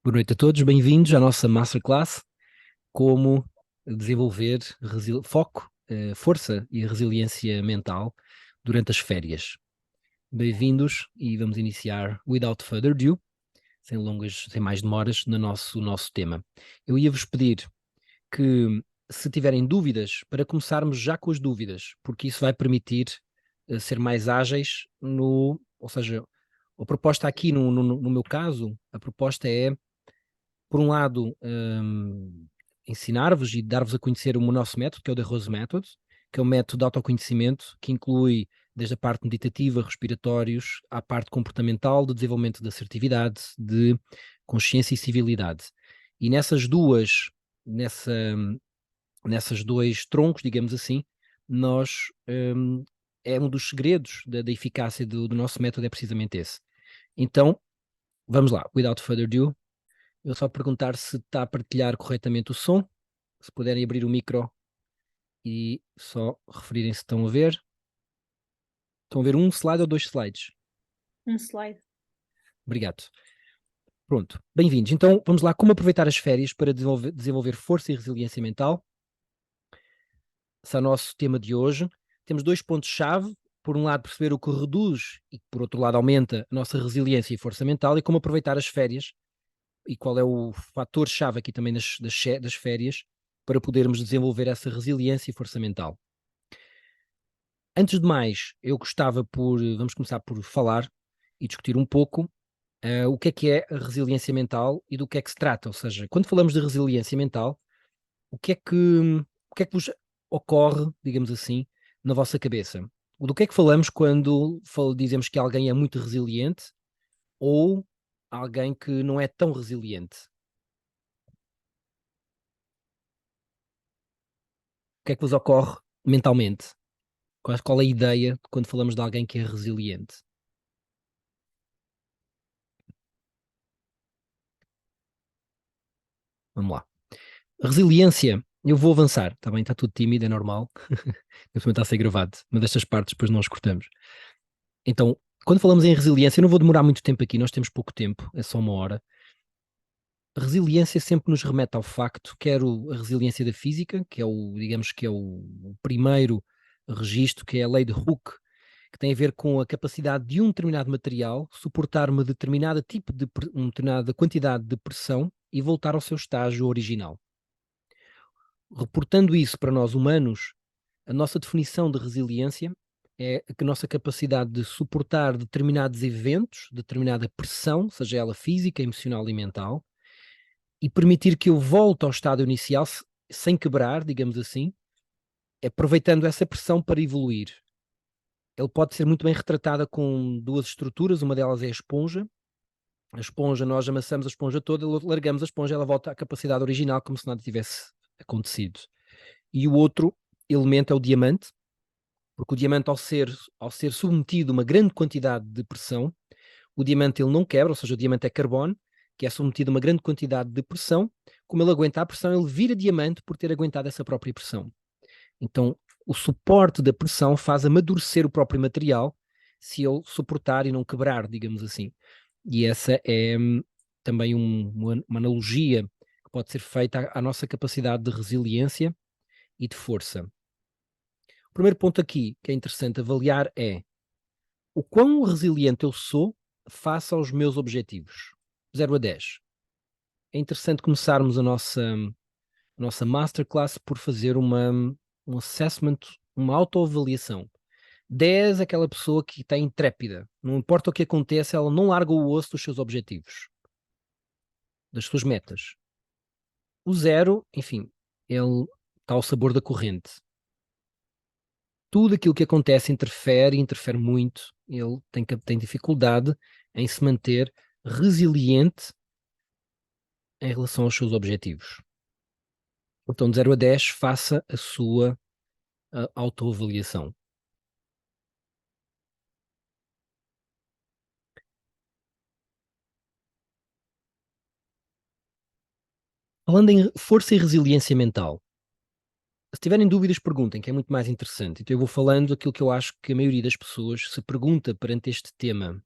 Boa noite a todos, bem-vindos à nossa Masterclass, como desenvolver foco, força e resiliência mental durante as férias. Bem-vindos e vamos iniciar, without further ado, sem mais demoras, no nosso tema. Eu ia-vos pedir que, se tiverem dúvidas, para começarmos já com as dúvidas, porque isso vai permitir ser mais ágeis ou seja, a proposta aqui no meu caso, a proposta é por um lado, ensinar-vos e dar-vos a conhecer o nosso método, que é o The Rose Method, que é um método de autoconhecimento que inclui desde a parte meditativa, respiratórios, à parte comportamental, de desenvolvimento de assertividade, de consciência e civilidade. E nessas dois troncos, digamos assim, nós, é um dos segredos da eficácia do nosso método é precisamente esse. Então, vamos lá, without further ado, eu só perguntar se está a partilhar corretamente o som, se puderem abrir o micro e só referirem se estão a ver. Estão a ver um slide ou dois slides? Um slide. Obrigado. Pronto, bem-vindos. Então vamos lá, como aproveitar as férias para desenvolver força e resiliência mental. Esse é o nosso tema de hoje. Temos dois pontos-chave. Por um lado, perceber o que reduz e, por outro lado, aumenta a nossa resiliência e força mental e como aproveitar as férias e qual é o fator-chave aqui também das férias para podermos desenvolver essa resiliência e força mental. Antes de mais, eu gostava vamos começar por falar e discutir um pouco o que é a resiliência mental e do que é que se trata. Ou seja, quando falamos de resiliência mental, o que é que vos ocorre, digamos assim, na vossa cabeça? Do que é que falamos quando dizemos que alguém é muito resiliente ou alguém que não é tão resiliente? O que é que vos ocorre mentalmente? Qual é a ideia quando falamos de alguém que é resiliente? Vamos lá. Resiliência, eu vou avançar, está bem? Está tudo tímido, é normal. Eu também está a ser gravado, mas destas partes depois nós cortamos. Então, quando falamos em resiliência, eu não vou demorar muito tempo aqui, nós temos pouco tempo, é só uma hora. A resiliência sempre nos remete ao facto, quer a resiliência da física, que é digamos que é o primeiro registro, que é a lei de Hooke, que tem a ver com a capacidade de um determinado material suportar uma determinada uma determinada quantidade de pressão e voltar ao seu estágio original. Reportando isso para nós humanos, a nossa definição de resiliência é a nossa capacidade de suportar determinados eventos, determinada pressão, seja ela física, emocional e mental, e permitir que eu volte ao estado inicial sem quebrar, digamos assim, aproveitando essa pressão para evoluir. Ele pode ser muito bem retratada com duas estruturas, uma delas é a esponja. A esponja, nós amassamos a esponja toda, largamos a esponja, ela volta à capacidade original, como se nada tivesse acontecido. E o outro elemento é o diamante, porque o diamante, ao ser submetido a uma grande quantidade de pressão, o diamante ele não quebra, ou seja, o diamante é carbono, que é submetido a uma grande quantidade de pressão. Como ele aguenta a pressão, ele vira diamante por ter aguentado essa própria pressão. Então, o suporte da pressão faz amadurecer o próprio material se ele suportar e não quebrar, digamos assim. E essa é também uma analogia que pode ser feita à nossa capacidade de resiliência e de força. O primeiro ponto aqui que é interessante avaliar é o quão resiliente eu sou face aos meus objetivos. 0 a 10. É interessante começarmos a nossa masterclass por fazer um assessment, uma autoavaliação. 10 é aquela pessoa que está intrépida. Não importa o que aconteça, ela não larga o osso dos seus objetivos, das suas metas. O 0, enfim, ele está ao sabor da corrente. Tudo aquilo que acontece interfere muito. Ele tem dificuldade em se manter resiliente em relação aos seus objetivos. Então, de 0 a 10, faça a sua autoavaliação. Falando em força e resiliência mental, se tiverem dúvidas, perguntem, que é muito mais interessante. Então eu vou falando aquilo que eu acho que a maioria das pessoas se pergunta perante este tema.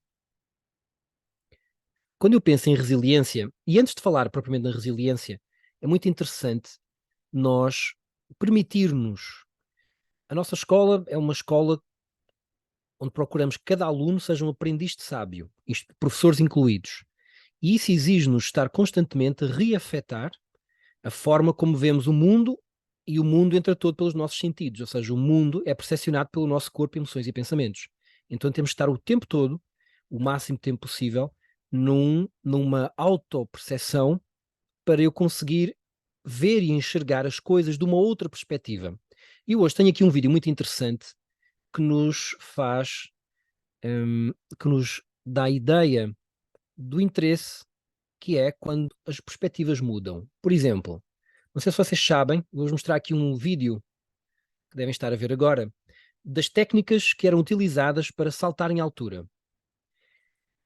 quando eu penso em resiliência, e antes de falar propriamente da resiliência, é muito interessante nós permitirmos. A nossa escola é uma escola onde procuramos que cada aluno seja um aprendiz de sábio, isto, professores incluídos. E isso exige-nos estar constantemente a reafetar a forma como vemos o mundo, e o mundo entra todo pelos nossos sentidos, ou seja, o mundo é percepcionado pelo nosso corpo, emoções e pensamentos. Então temos de estar o tempo todo, o máximo tempo possível, numa autoperceção para eu conseguir ver e enxergar as coisas de uma outra perspectiva. E hoje tenho aqui um vídeo muito interessante que nos faz, que nos dá a ideia do interesse que é quando as perspectivas mudam. Por exemplo, não sei se vocês sabem, vou-vos mostrar aqui um vídeo que devem estar a ver agora, das técnicas que eram utilizadas para saltar em altura.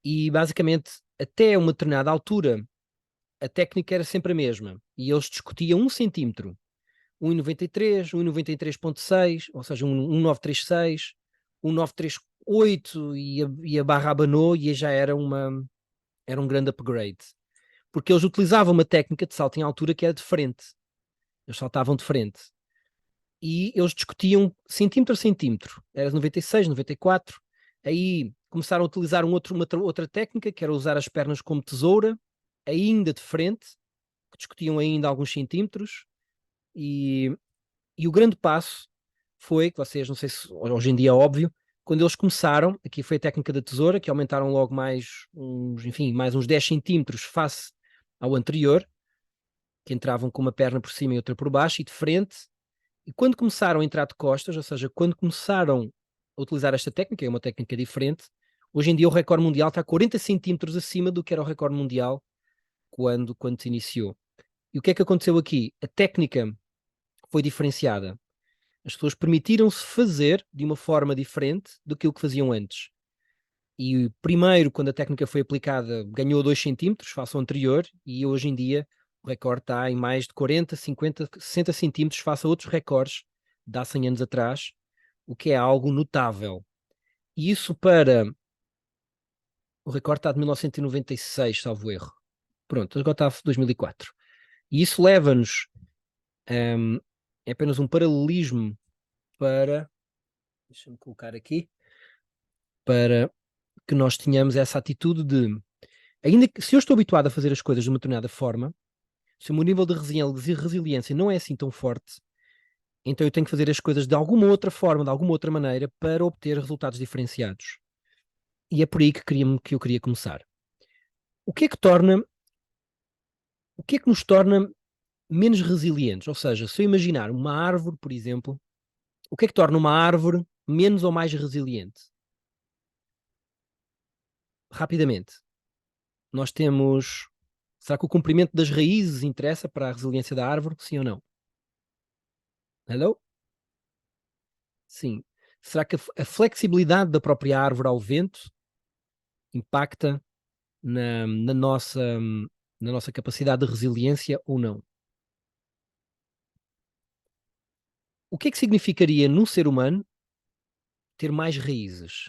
E basicamente, até uma determinada altura, a técnica era sempre a mesma. E eles discutiam 1 centímetro, 1,93, 1,93,6, ou seja, 1,936, 1,938 e a barra abanou e já era um grande upgrade. Porque eles utilizavam uma técnica de salto em altura que era de frente. Eles saltavam de frente. E eles discutiam centímetro a centímetro. Era 96, 94. Aí começaram a utilizar outra técnica, que era usar as pernas como tesoura, ainda de frente, que discutiam ainda alguns centímetros. E o grande passo foi, que vocês, não sei se hoje em dia é óbvio, quando eles começaram, aqui foi a técnica da tesoura, que aumentaram logo mais uns 10 centímetros face ao anterior, que entravam com uma perna por cima e outra por baixo, e de frente. E quando começaram a entrar de costas, ou seja, quando começaram a utilizar esta técnica, é uma técnica diferente, hoje em dia o recorde mundial está 40 centímetros acima do que era o recorde mundial quando se iniciou. E o que é que aconteceu aqui? A técnica foi diferenciada. As pessoas permitiram-se fazer de uma forma diferente do que o que faziam antes. E primeiro, quando a técnica foi aplicada, ganhou 2 centímetros face ao anterior, e hoje em dia o recorde está em mais de 40, 50, 60 centímetros face a outros recordes de há 100 anos atrás, o que é algo notável. E isso para... O recorde está de 1996, salvo erro. Pronto, agora está de 2004. E isso leva-nos... é apenas um paralelismo para... Deixa-me colocar aqui. Para que nós tenhamos essa atitude de... Ainda que, se eu estou habituado a fazer as coisas de uma determinada forma, se o meu nível de resiliência não é assim tão forte, então eu tenho que fazer as coisas de alguma outra forma, de alguma outra maneira, para obter resultados diferenciados. E é por aí que eu queria começar. O que é que torna... O que é que nos torna menos resilientes? Ou seja, se eu imaginar uma árvore, por exemplo, o que é que torna uma árvore menos ou mais resiliente? Rapidamente. Nós temos... Será que o comprimento das raízes interessa para a resiliência da árvore? Sim ou não? Hello? Sim. Será que a flexibilidade da própria árvore ao vento impacta na nossa capacidade de resiliência ou não? O que é que significaria num ser humano ter mais raízes?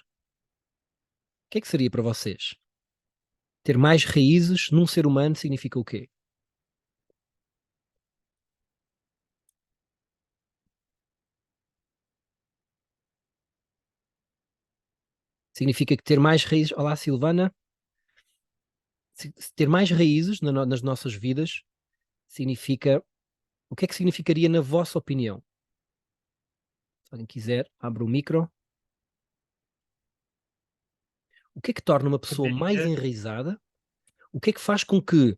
O que é que seria para vocês? Ter mais raízes num ser humano significa o quê? Significa que ter mais raízes... Olá, Silvana. Ter mais raízes nas nossas vidas significa... O que é que significaria na vossa opinião? Se alguém quiser, abra o micro. O que é que torna uma pessoa mais enraizada? O que é que faz com que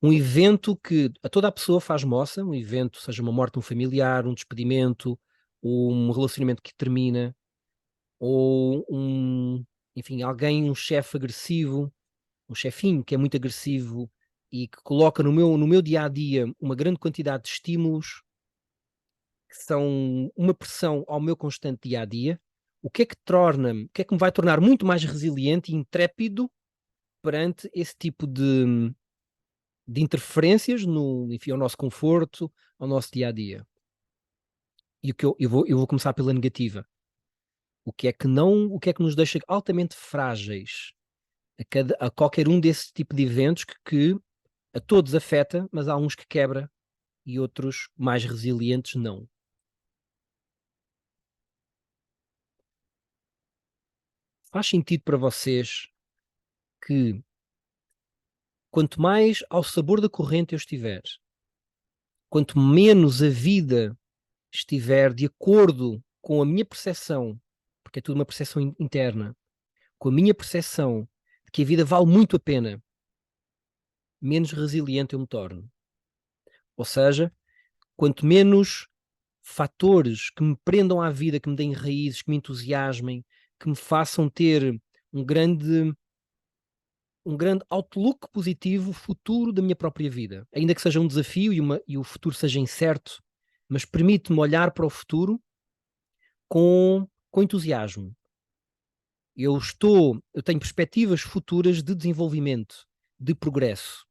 um evento que a toda a pessoa faz moça, um evento, seja uma morte de um familiar, um despedimento, um relacionamento que termina, ou enfim, alguém, um chefe agressivo, um chefinho que é muito agressivo e que coloca no meu dia a dia uma grande quantidade de estímulos que são uma pressão ao meu constante dia a dia. O que é que me vai tornar muito mais resiliente e intrépido perante esse tipo de interferências enfim, ao nosso conforto, ao nosso dia a dia? E eu vou começar pela negativa. O que é que nos deixa altamente frágeis? a qualquer um desse tipo de eventos que a todos afeta, mas há uns que quebra e outros mais resilientes não. Faz sentido para vocês que quanto mais ao sabor da corrente eu estiver, quanto menos a vida estiver de acordo com a minha percepção, porque é tudo uma percepção interna, com a minha percepção de que a vida vale muito a pena, menos resiliente eu me torno. Ou seja, quanto menos fatores que me prendam à vida, que me deem raízes, que me entusiasmem, que me façam ter um grande outlook positivo futuro da minha própria vida. Ainda que seja um desafio e o futuro seja incerto, mas permite-me olhar para o futuro com entusiasmo. Eu tenho perspectivas futuras de desenvolvimento, de progresso,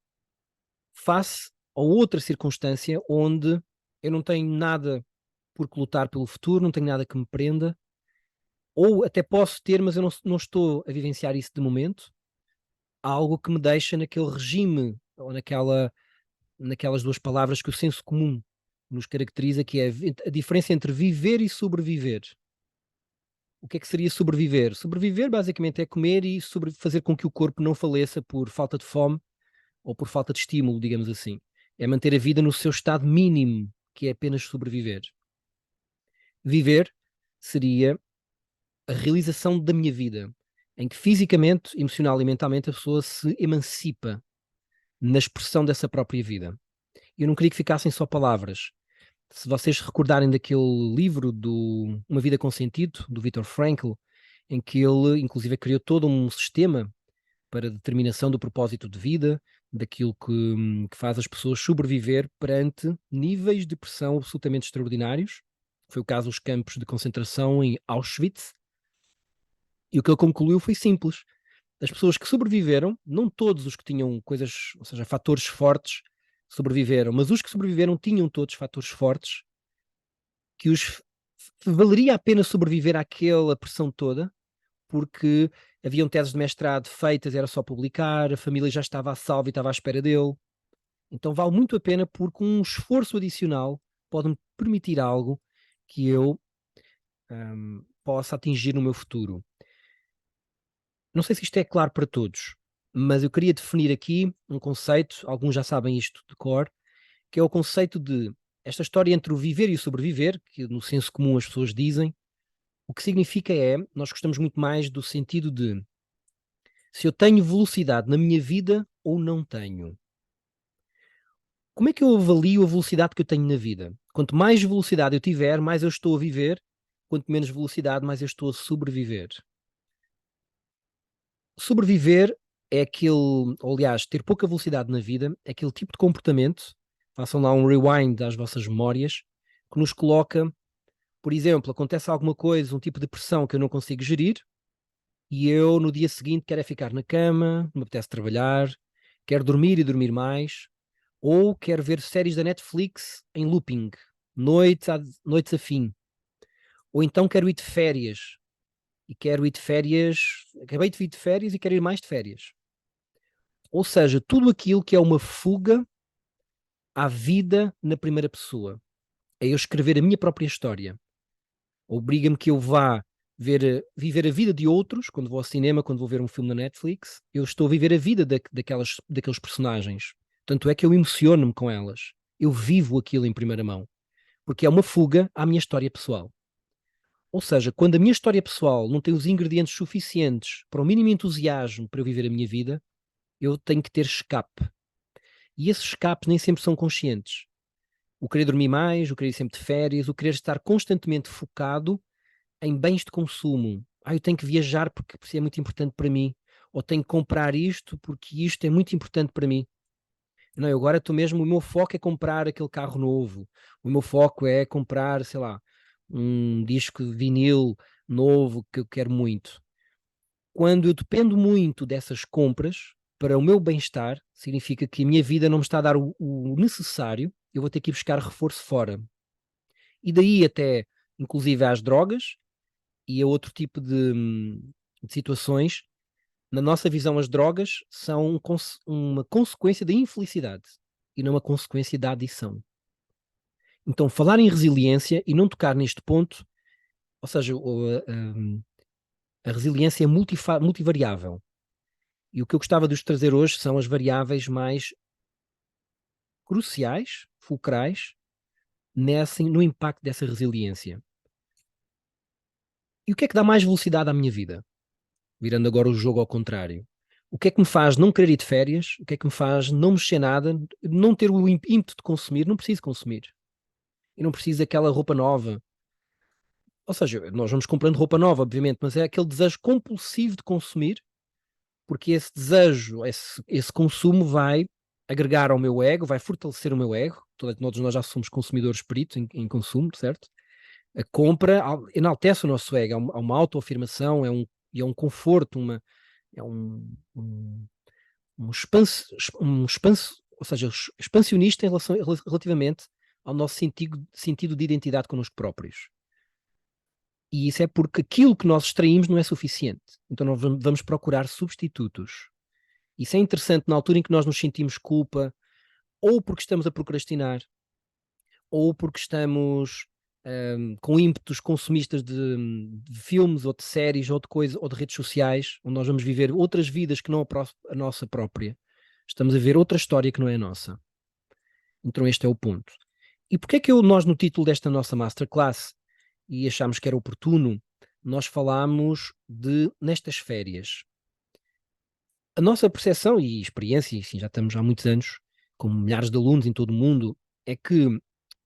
face a outra circunstância onde eu não tenho nada por que lutar pelo futuro, não tenho nada que me prenda, ou até posso ter, mas eu não estou a vivenciar isso de momento, algo que me deixa naquele regime, ou naquelas duas palavras que o senso comum nos caracteriza, que é a diferença entre viver e sobreviver. O que é que seria sobreviver? Sobreviver basicamente é comer e fazer com que o corpo não faleça por falta de fome ou por falta de estímulo, digamos assim. É manter a vida no seu estado mínimo, que é apenas sobreviver. Viver seria a realização da minha vida, em que fisicamente, emocional e mentalmente a pessoa se emancipa na expressão dessa própria vida. Eu não queria que ficassem só palavras. Se vocês recordarem daquele livro do Uma Vida com Sentido, do Viktor Frankl, em que ele, inclusive, criou todo um sistema para a determinação do propósito de vida, daquilo que faz as pessoas sobreviver perante níveis de pressão absolutamente extraordinários. Foi o caso dos campos de concentração em Auschwitz. E o que ele concluiu foi simples. As pessoas que sobreviveram, não todos os que tinham coisas, ou seja, fatores fortes, sobreviveram, mas os que sobreviveram tinham todos fatores fortes que valeria a pena sobreviver àquela pressão toda, porque haviam teses de mestrado feitas, era só publicar, a família já estava a salvo e estava à espera dele. Então vale muito a pena porque um esforço adicional pode-me permitir algo que eu possa atingir no meu futuro. Não sei se isto é claro para todos, mas eu queria definir aqui um conceito, alguns já sabem isto de cor, que é o conceito de esta história entre o viver e o sobreviver, que no senso comum as pessoas dizem, o que significa nós gostamos muito mais do sentido de se eu tenho velocidade na minha vida ou não tenho. Como é que eu avalio a velocidade que eu tenho na vida? Quanto mais velocidade eu tiver, mais eu estou a viver, quanto menos velocidade, mais eu estou a sobreviver. Sobreviver é aquele, ou, aliás, ter pouca velocidade na vida, é aquele tipo de comportamento, façam lá um rewind às vossas memórias, que nos coloca, por exemplo, acontece alguma coisa, um tipo de pressão que eu não consigo gerir, e eu no dia seguinte quero é ficar na cama, não me apetece trabalhar, quero dormir e dormir mais, ou quero ver séries da Netflix em looping, noites a fim, ou então quero ir de férias, e quero ir de férias, acabei de vir de férias e quero ir mais de férias. Ou seja, tudo aquilo que é uma fuga à vida na primeira pessoa. É eu escrever a minha própria história. Obriga-me que eu vá viver a vida de outros, quando vou ao cinema, quando vou ver um filme na Netflix, eu estou a viver a vida daqueles personagens. Tanto é que eu emociono-me com elas. Eu vivo aquilo em primeira mão. Porque é uma fuga à minha história pessoal. Ou seja, quando a minha história pessoal não tem os ingredientes suficientes para o mínimo entusiasmo para eu viver a minha vida, eu tenho que ter escape. E esses escapes nem sempre são conscientes. O querer dormir mais, o querer ir sempre de férias, o querer estar constantemente focado em bens de consumo. Eu tenho que viajar porque isso é muito importante para mim. Ou tenho que comprar isto porque isto é muito importante para mim. Não, eu agora estou mesmo, o meu foco é comprar aquele carro novo. O meu foco é comprar, sei lá, um disco de vinil novo que eu quero muito. Quando eu dependo muito dessas compras para o meu bem-estar, significa que a minha vida não me está a dar o necessário, eu vou ter que ir buscar reforço fora. E daí até, inclusive, às drogas e a outro tipo de situações Na nossa visão, as drogas são uma consequência da infelicidade e não uma consequência da adição. Então, falar em resiliência e não tocar neste ponto, ou seja, a resiliência é multivariável. E o que eu gostava de vos trazer hoje são as variáveis mais cruciais, fulcrais, no impacto dessa resiliência. E o que é que dá mais velocidade à minha vida? Virando agora o jogo ao contrário. O que é que me faz não querer ir de férias? O que é que me faz não mexer nada? Não ter o ímpeto de consumir? Não preciso consumir. Eu não preciso daquela roupa nova. Ou seja, nós vamos comprando roupa nova, obviamente, mas é aquele desejo compulsivo de consumir, porque esse desejo, esse consumo vai agregar ao meu ego, vai fortalecer o meu ego. Todos nós já somos consumidores peritos em consumo, certo? A compra enaltece o nosso ego, há uma autoafirmação, é um conforto, é um expanso, ou seja, expansionista relativamente ao nosso sentido de identidade connosco próprios. E isso é porque aquilo que nós extraímos não é suficiente. Então nós vamos procurar substitutos. Isso é interessante na altura em que nós nos sentimos culpa, ou porque estamos a procrastinar, ou porque estamos com ímpetos consumistas de filmes, ou de séries, ou de coisas, ou de redes sociais, onde nós vamos viver outras vidas que não a nossa própria. Estamos a ver outra história que não é a nossa. Então este é o ponto. E porquê é que nós, no título desta nossa masterclass, e achámos que era oportuno, nós falámos de nestas férias. A nossa percepção e experiência, e sim, já estamos há muitos anos, com milhares de alunos em todo o mundo, é que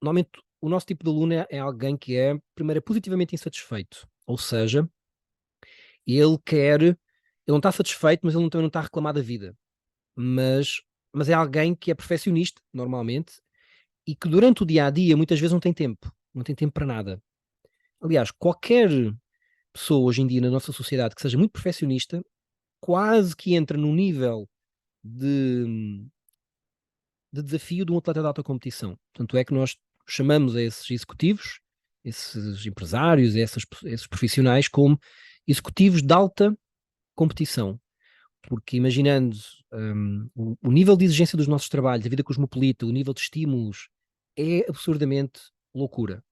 normalmente o nosso tipo de aluno é alguém que é, primeiro, positivamente insatisfeito. Ou seja, ele não está satisfeito, mas ele também não está a reclamar da vida. Mas é alguém que é perfeccionista, normalmente, e que durante o dia a dia muitas vezes não tem tempo para nada. Aliás, qualquer pessoa hoje em dia na nossa sociedade que seja muito perfeccionista, quase que entra no nível de, de desafio de um atleta de alta competição. Tanto é que nós chamamos a esses executivos, esses empresários, esses profissionais como executivos de alta competição. Porque imaginando o nível de exigência dos nossos trabalhos, a vida cosmopolita, o nível de estímulos, é absurdamente loucura.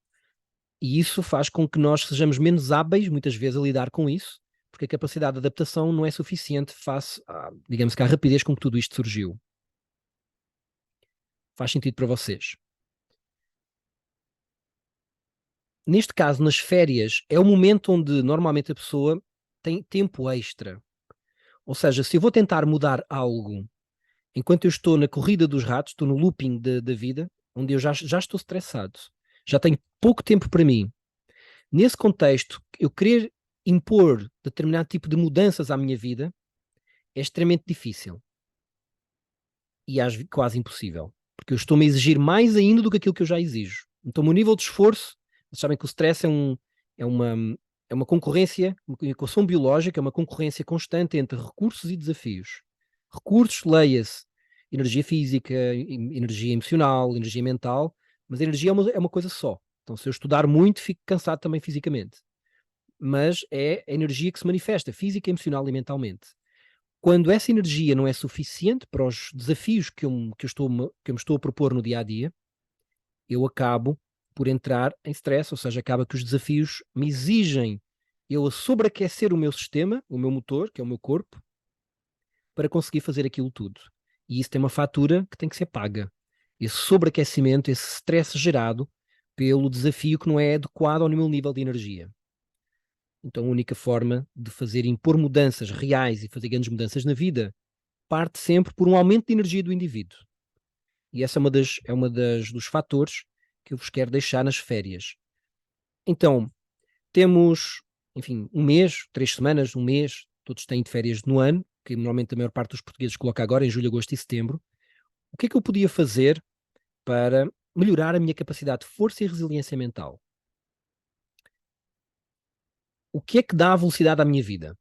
E isso faz com que nós sejamos menos hábeis, muitas vezes, a lidar com isso, porque a capacidade de adaptação não é suficiente face, digamos que, à rapidez com que tudo isto surgiu. Faz sentido para vocês? Neste caso, nas férias, é o momento onde normalmente a pessoa tem tempo extra. Ou seja, se eu vou tentar mudar algo enquanto eu estou na corrida dos ratos, estou no looping da vida, onde eu já estou estressado, já tenho pouco tempo para mim. Nesse contexto, eu querer impor determinado tipo de mudanças à minha vida é extremamente difícil e quase impossível, porque eu estou-me a exigir mais ainda do que aquilo que eu já exijo. Então, o meu nível de esforço, vocês sabem que o stress é uma, é uma concorrência, uma equação biológica, é uma concorrência constante entre recursos e desafios. Recursos, leia-se energia física, energia emocional, energia mental, mas a energia é uma coisa só. Então, se eu estudar muito, fico cansado também fisicamente. Mas é a energia que se manifesta física, emocional e mentalmente. Quando essa energia não é suficiente para os desafios que eu me estou a propor no dia a dia, eu acabo por entrar em stress, ou seja, acaba que os desafios me exigem eu a sobreaquecer o meu sistema, o meu motor, que é o meu corpo, para conseguir fazer aquilo tudo. E isso tem uma fatura que tem que ser paga. Esse sobreaquecimento, esse stress gerado pelo desafio que não é adequado ao meu nível de energia. Então, a única forma de impor mudanças reais e fazer grandes mudanças na vida parte sempre por um aumento de energia do indivíduo. E essa é uma dos fatores que eu vos quero deixar nas férias. Então, temos, enfim, um mês, 3 semanas, um mês, todos têm de férias no ano, que normalmente a maior parte dos portugueses coloca agora em julho, agosto e setembro. O que é que eu podia fazer para melhorar a minha capacidade de força e resiliência mental? O que é que dá a velocidade à minha vida?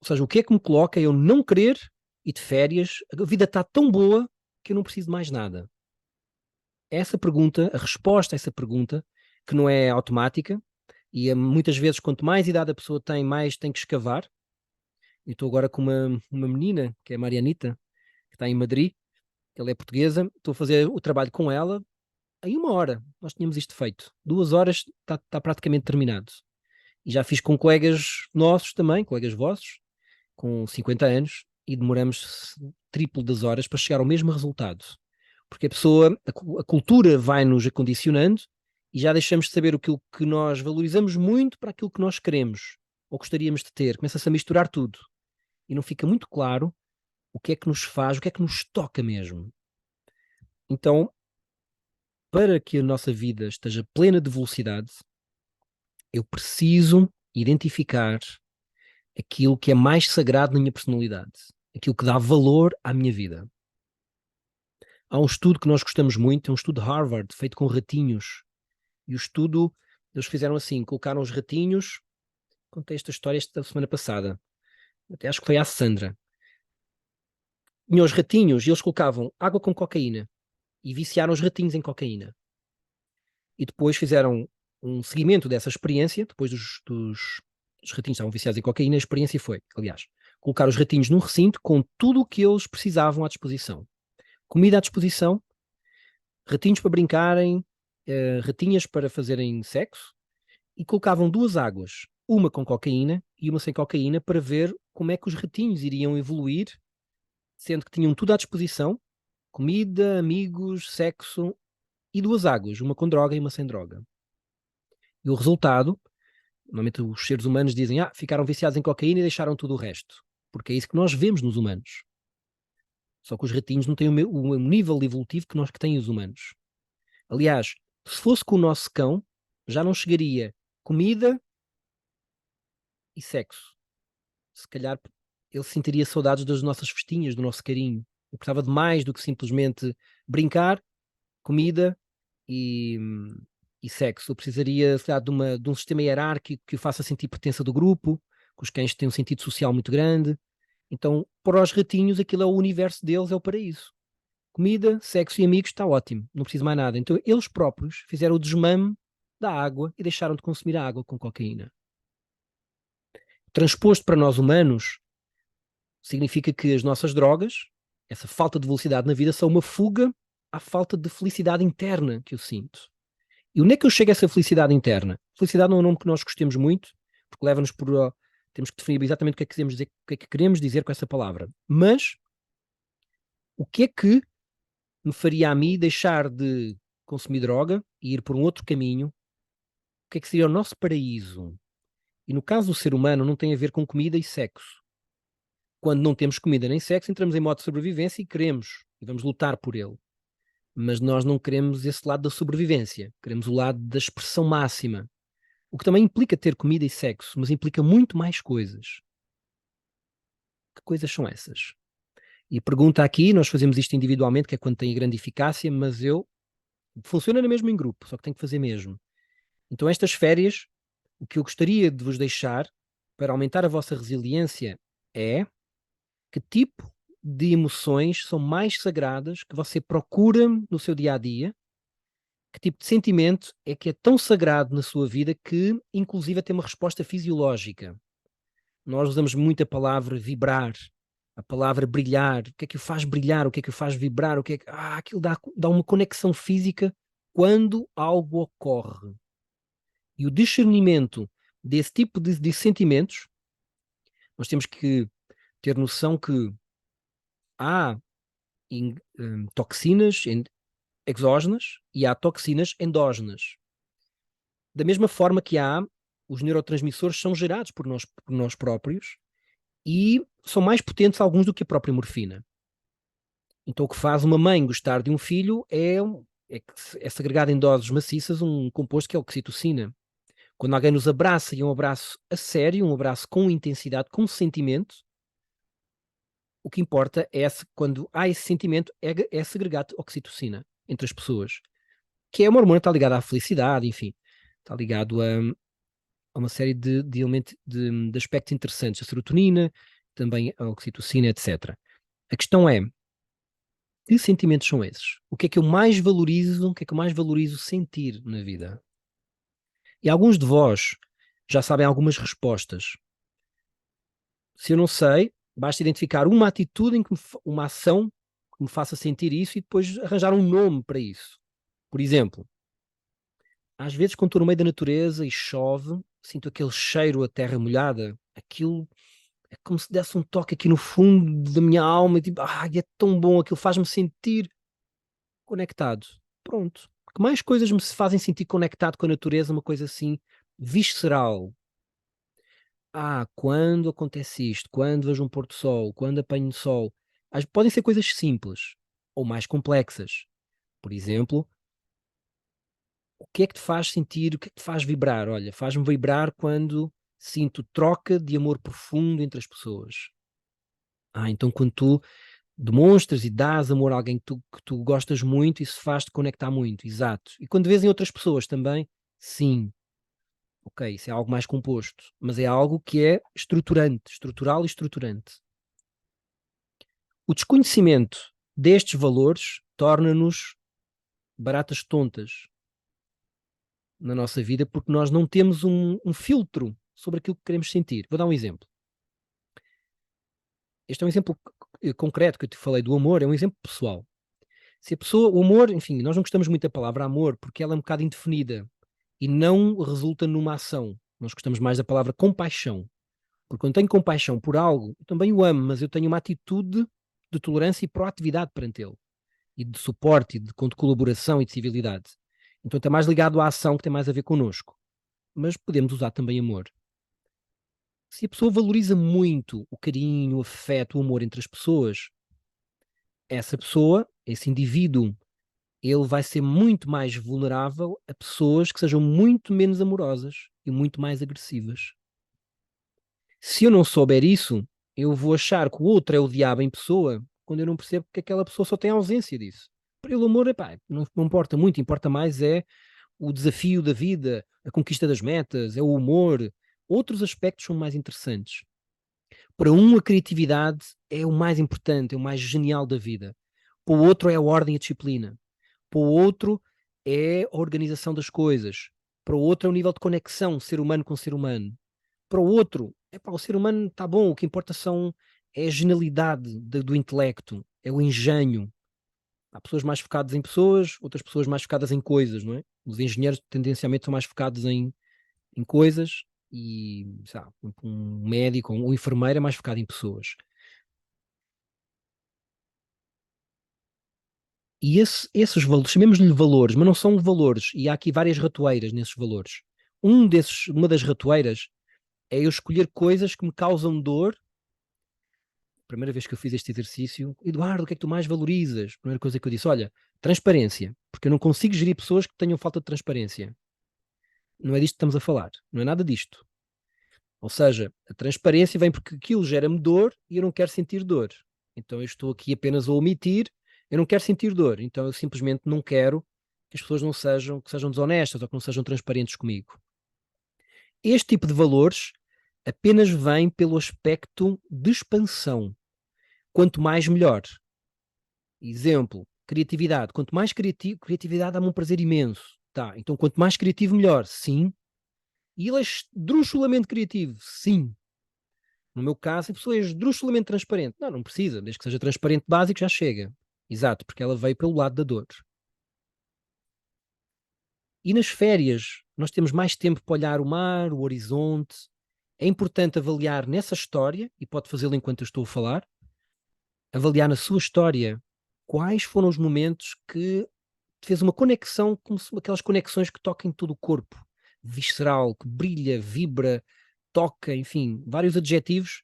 Ou seja, o que é que me coloca eu não querer ir de férias? A vida está tão boa que eu não preciso de mais nada. Essa pergunta, a resposta a essa pergunta, que não é automática, e muitas vezes quanto mais idade a pessoa tem, mais tem que escavar, Eu estou agora com uma menina, que é a Marianita, que está em Madrid, ela é portuguesa, estou a fazer o trabalho com ela em 1 hora. Nós tínhamos isto feito. 2 horas está praticamente terminado. E já fiz com colegas nossos também, colegas vossos, com 50 anos, e demoramos triplo das horas para chegar ao mesmo resultado. Porque a pessoa, a cultura vai-nos acondicionando e já deixamos de saber aquilo que nós valorizamos muito para aquilo que nós queremos ou gostaríamos de ter. Começa-se a misturar tudo e não fica muito claro o que é que nos faz, o que é que nos toca mesmo. Então, para que a nossa vida esteja plena de velocidade, eu preciso identificar aquilo que é mais sagrado na minha personalidade, aquilo que dá valor à minha vida. Há um estudo que nós gostamos muito, é um estudo de Harvard, feito com ratinhos. E o estudo, eles fizeram assim, colocaram os ratinhos, contei esta história esta semana passada, até acho que foi à Sandra. Tinham os ratinhos e eles colocavam água com cocaína e viciaram os ratinhos em cocaína. E depois fizeram um seguimento dessa experiência, depois os ratinhos estavam viciados em cocaína, a experiência foi, aliás, colocar os ratinhos num recinto com tudo o que eles precisavam à disposição. Comida à disposição, ratinhos para brincarem, ratinhas para fazerem sexo, e colocavam 2 águas, uma com cocaína e uma sem cocaína, para ver como é que os ratinhos iriam evoluir, sendo que tinham tudo à disposição, comida, amigos, sexo, e 2 águas, uma com droga e uma sem droga. E o resultado, normalmente os seres humanos dizem, ficaram viciados em cocaína e deixaram tudo o resto, porque é isso que nós vemos nos humanos. Só que os ratinhos não têm o nível evolutivo que têm os humanos. Aliás, se fosse com o nosso cão, já não chegaria comida e sexo. Se calhar ele sentiria saudades das nossas festinhas, do nosso carinho. Eu gostava de mais do que simplesmente brincar, comida e, e sexo. Eu precisaria, sei lá, de um sistema hierárquico que o faça sentir pertença do grupo, que os cães têm um sentido social muito grande. Então, para os ratinhos, aquilo é o universo deles, é o paraíso. Comida, sexo e amigos, está ótimo, não preciso mais nada. Então, eles próprios fizeram o desmame da água e deixaram de consumir a água com cocaína. Transposto para nós humanos, significa que as nossas drogas, essa falta de velocidade na vida, são uma fuga à falta de felicidade interna que eu sinto. E onde é que eu chego a essa felicidade interna? Felicidade não é um nome que nós gostemos muito, porque leva-nos por... temos que definir exatamente o que é que queremos dizer, o que é que queremos dizer com essa palavra. Mas, o que é que me faria a mim deixar de consumir droga e ir por um outro caminho? O que é que seria o nosso paraíso? E no caso do ser humano, não tem a ver com comida e sexo. Quando não temos comida nem sexo, entramos em modo de sobrevivência e queremos, e vamos lutar por ele. Mas nós não queremos esse lado da sobrevivência, queremos o lado da expressão máxima. O que também implica ter comida e sexo, mas implica muito mais coisas. Que coisas são essas? E pergunta aqui, nós fazemos isto individualmente, que é quando tem grande eficácia, mas funciona mesmo em grupo, só que tem que fazer mesmo. Então estas férias, o que eu gostaria de vos deixar para aumentar a vossa resiliência é: que tipo de emoções são mais sagradas que você procura no seu dia a dia? Que tipo de sentimento é que é tão sagrado na sua vida que, inclusive, tem uma resposta fisiológica? Nós usamos muito a palavra vibrar, a palavra brilhar. O que é que o faz brilhar? O que é que o faz vibrar? O que é que... aquilo dá uma conexão física quando algo ocorre. E o discernimento desse tipo de sentimentos, nós temos que ter noção que há toxinas exógenas e há toxinas endógenas. Da mesma forma que os neurotransmissores são gerados por nós próprios e são mais potentes alguns do que a própria morfina. Então o que faz uma mãe gostar de um filho é segregado em doses maciças um composto que é a oxitocina. Quando alguém nos abraça, e é um abraço a sério, um abraço com intensidade, com sentimento, o que importa é quando há esse sentimento, é segregado oxitocina entre as pessoas, que é uma hormona que está ligada à felicidade, enfim, está ligado a uma série de elementos, de aspectos interessantes, a serotonina, também a oxitocina, etc. A questão é, que sentimentos são esses? O que é que eu mais valorizo, o que é que eu mais valorizo sentir na vida? E alguns de vós já sabem algumas respostas. Se eu não sei, basta identificar uma atitude, uma ação que me faça sentir isso e depois arranjar um nome para isso. Por exemplo, às vezes quando estou no meio da natureza e chove, sinto aquele cheiro a terra molhada, aquilo é como se desse um toque aqui no fundo da minha alma, e tipo, é tão bom, aquilo faz-me sentir conectado. Pronto. Que mais coisas me fazem sentir conectado com a natureza, uma coisa assim visceral. Quando acontece isto, quando vejo um pôr do sol, quando apanho sol, podem ser coisas simples ou mais complexas. Por exemplo, o que é que te faz sentir, o que é que te faz vibrar? Olha, faz-me vibrar quando sinto troca de amor profundo entre as pessoas. Então quando tu demonstras e dás amor a alguém que tu gostas muito, isso faz-te conectar muito, exato. E quando vês em outras pessoas também, sim, ok, isso é algo mais composto, mas é algo que é estruturante, estrutural e estruturante. O desconhecimento destes valores torna-nos baratas tontas na nossa vida porque nós não temos um filtro sobre aquilo que queremos sentir. Vou dar um exemplo. Este é um exemplo concreto que eu te falei do amor, é um exemplo pessoal. Se a pessoa, o amor, enfim, nós não gostamos muito da palavra amor porque ela é um bocado indefinida e não resulta numa ação. Nós gostamos mais da palavra compaixão. Porque quando tenho compaixão por algo, eu também o amo, mas eu tenho uma atitude de tolerância e proatividade perante ele. E de suporte, e de colaboração e de civilidade. Então está mais ligado à ação que tem mais a ver connosco. Mas podemos usar também amor. Se a pessoa valoriza muito o carinho, o afeto, o amor entre as pessoas, essa pessoa, esse indivíduo, ele vai ser muito mais vulnerável a pessoas que sejam muito menos amorosas e muito mais agressivas. Se eu não souber isso, eu vou achar que o outro é o diabo em pessoa, quando eu não percebo que aquela pessoa só tem ausência disso. Para o amor, epá, não importa muito, importa mais é o desafio da vida, a conquista das metas, é o humor. Outros aspectos são mais interessantes. Para um, a criatividade é o mais importante, é o mais genial da vida. Para o outro, é a ordem e a disciplina. Para o outro, é a organização das coisas. Para o outro, é o nível de conexão ser humano com ser humano. Para o outro, o ser humano está bom, o que importa é a genialidade do intelecto, é o engenho. Há pessoas mais focadas em pessoas, outras pessoas mais focadas em coisas, não é? Os engenheiros tendencialmente são mais focados em coisas e, sabe, um médico ou um enfermeiro é mais focado em pessoas. E esses valores, chamemos-lhe valores, mas não são valores, e há aqui várias ratoeiras nesses valores. Uma das ratoeiras é eu escolher coisas que me causam dor. Primeira vez que eu fiz este exercício, Eduardo, o que é que tu mais valorizas? Primeira coisa que eu disse, olha, transparência, porque eu não consigo gerir pessoas que tenham falta de transparência. Não é disto que estamos a falar, não é nada disto. Ou seja, a transparência vem porque aquilo gera-me dor e eu não quero sentir dor. Então eu estou aqui apenas a omitir, eu não quero sentir dor, então eu simplesmente não quero que as pessoas não sejam, que sejam desonestas ou que não sejam transparentes comigo. Este tipo de valores apenas vem pelo aspecto de expansão. Quanto mais, melhor. Exemplo, criatividade. Quanto mais criatividade dá-me um prazer imenso. Tá, então quanto mais criativo, melhor. Sim. E ele é esdrúxulamente criativo. Sim. No meu caso, a pessoa é esdrúxulamente transparente. Não precisa. Desde que seja transparente básico, já chega. Exato, porque ela veio pelo lado da dor. E nas férias, nós temos mais tempo para olhar o mar, o horizonte. É importante avaliar nessa história, e pode fazê-lo enquanto eu estou a falar, avaliar na sua história quais foram os momentos que fez uma conexão, como se aquelas conexões que tocam todo o corpo, visceral, que brilha, vibra, toca, enfim, vários adjetivos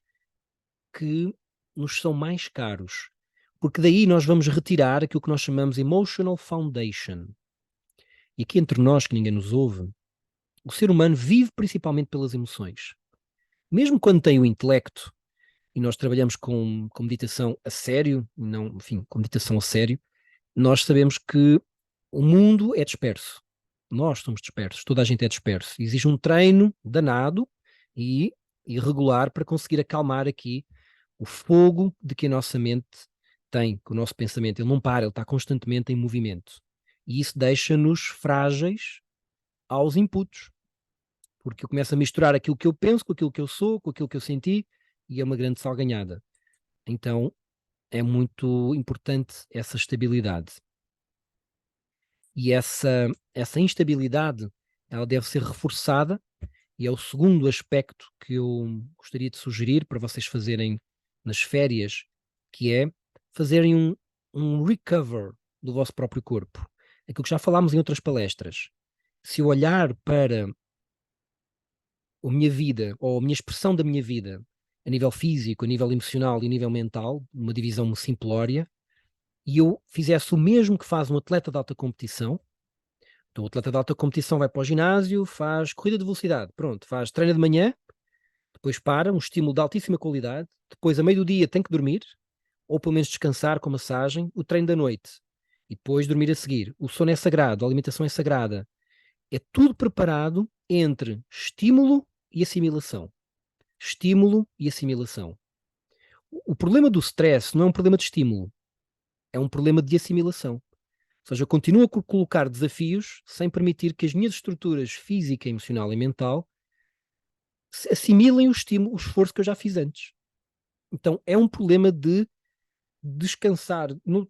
que nos são mais caros. Porque daí nós vamos retirar aquilo que nós chamamos emotional foundation. E aqui entre nós, que ninguém nos ouve, o ser humano vive principalmente pelas emoções. Mesmo quando tem o intelecto, e nós trabalhamos com meditação a sério, não, enfim, com meditação a sério, nós sabemos que o mundo é disperso. Nós somos dispersos, toda a gente é disperso. Exige um treino danado e irregular para conseguir acalmar aqui o fogo de que a nossa mente tem, que o nosso pensamento, ele não para, ele está constantemente em movimento. E isso deixa-nos frágeis aos inputs, porque eu começo a misturar aquilo que eu penso com aquilo que eu sou, com aquilo que eu senti, e é uma grande salganhada. Então é muito importante essa estabilidade. E essa instabilidade, ela deve ser reforçada, e é o segundo aspecto que eu gostaria de sugerir para vocês fazerem nas férias, que é fazerem um recover do vosso próprio corpo. Aquilo que já falámos em outras palestras. Se eu olhar para a minha vida, ou a minha expressão da minha vida, a nível físico, a nível emocional e a nível mental, uma divisão simplória, e eu fizesse o mesmo que faz um atleta de alta competição. Então, o atleta de alta competição vai para o ginásio, faz corrida de velocidade, pronto, faz treino de manhã, depois para, um estímulo de altíssima qualidade, depois a meio do dia tem que dormir, ou pelo menos descansar com massagem, o treino da noite, e depois dormir a seguir. O sono é sagrado, a alimentação é sagrada. É tudo preparado entre estímulo e assimilação. Estímulo e assimilação. O problema do stress não é um problema de estímulo, é um problema de assimilação. Ou seja, eu continuo a colocar desafios sem permitir que as minhas estruturas física, emocional e mental assimilem o estímulo, o esforço que eu já fiz antes. Então é um problema de descansar, não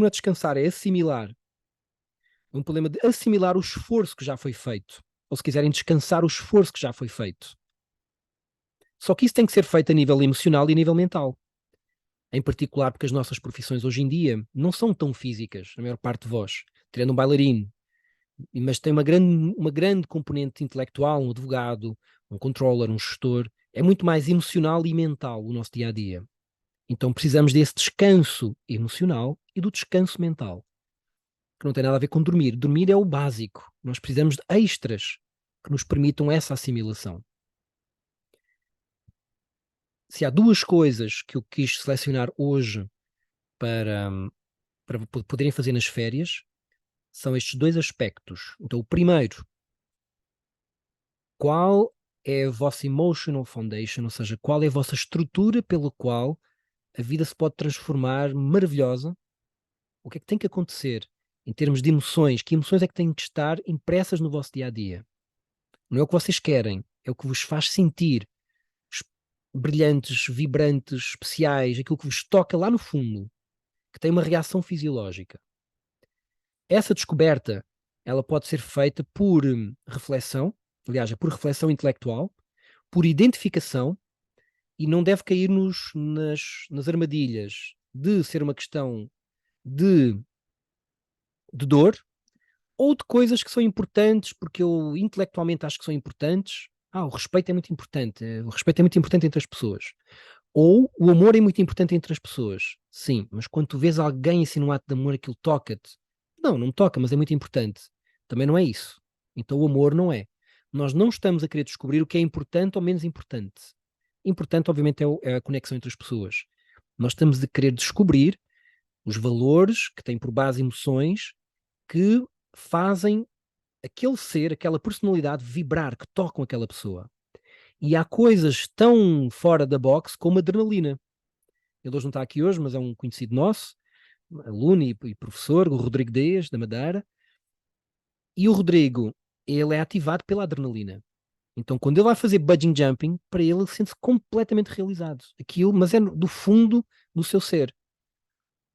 é descansar, é assimilar. É um problema de assimilar o esforço que já foi feito. Ou se quiserem, descansar o esforço que já foi feito. Só que isso tem que ser feito a nível emocional e a nível mental. Em particular porque as nossas profissões hoje em dia não são tão físicas, a maior parte de vós, tirando um bailarino, mas tem uma grande componente intelectual, um advogado, um controller, um gestor. É muito mais emocional e mental o nosso dia-a-dia. Então precisamos desse descanso emocional e do descanso mental, que não tem nada a ver com dormir. Dormir é o básico. Nós precisamos de extras que nos permitam essa assimilação. Se há duas coisas que eu quis selecionar hoje para, para poderem fazer nas férias, são estes dois aspectos. Então, o primeiro, qual é a vossa emotional foundation, ou seja, qual é a vossa estrutura pela qual a vida se pode transformar maravilhosa? O que é que tem que acontecer em termos de emoções? Que emoções é que têm que estar impressas no vosso dia a dia? Não é o que vocês querem, é o que vos faz sentir brilhantes, vibrantes, especiais, aquilo que vos toca lá no fundo, que tem uma reação fisiológica. Essa descoberta, ela pode ser feita por reflexão, aliás, é por reflexão intelectual, por identificação, e não deve cair nas armadilhas de ser uma questão de, de dor, ou de coisas que são importantes, porque eu intelectualmente acho que são importantes. O respeito é muito importante. O respeito é muito importante entre as pessoas. Ou o amor é muito importante entre as pessoas. Sim, mas quando tu vês alguém assim num ato de amor, aquilo toca-te. Não me toca, mas é muito importante. Também não é isso. Então o amor não é. Nós não estamos a querer descobrir o que é importante ou menos importante. Importante, obviamente, é a conexão entre as pessoas. Nós estamos a querer descobrir os valores que têm por base emoções que fazem aquele ser, aquela personalidade vibrar, que tocam aquela pessoa. E há coisas tão fora da box como adrenalina. Ele hoje não está aqui hoje, mas é um conhecido nosso, aluno e professor, o Rodrigo Dias, da Madeira. E o Rodrigo, ele é ativado pela adrenalina. Então, quando ele vai fazer bungee jumping, para ele sente-se completamente realizado. Aquilo, mas é do fundo do seu ser.